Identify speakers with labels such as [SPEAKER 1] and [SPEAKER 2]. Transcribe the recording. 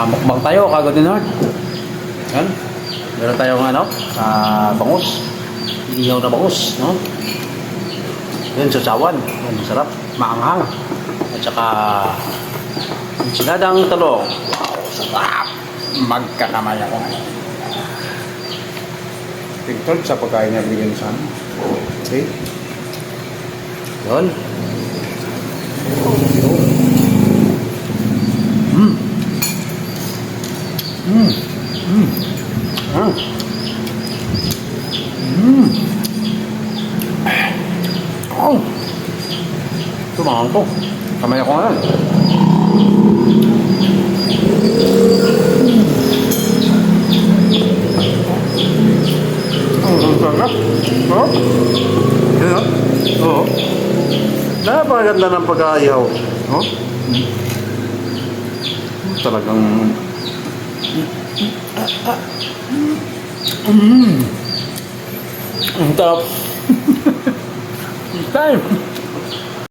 [SPEAKER 1] Mukbang tayo, kagod din hard. Yan. Meron tayong bangus. Iyaw na bangus, no? Yan, sasawan. Yan, masarap. Maanghang. At saka, enchiladang talong. Wow, sarap. Magkakamay ako.
[SPEAKER 2] Tingtod sa pagkain na bigyan sa amin. Okay.
[SPEAKER 1] Yun. Oh. Tumangan ko. Kamay ako ngayon.
[SPEAKER 2] Ang sarap. Oh? Yan o. Oo. Napakaganda ng pag-aayaw. Oh? Talagang...
[SPEAKER 1] Ang sarap. Time.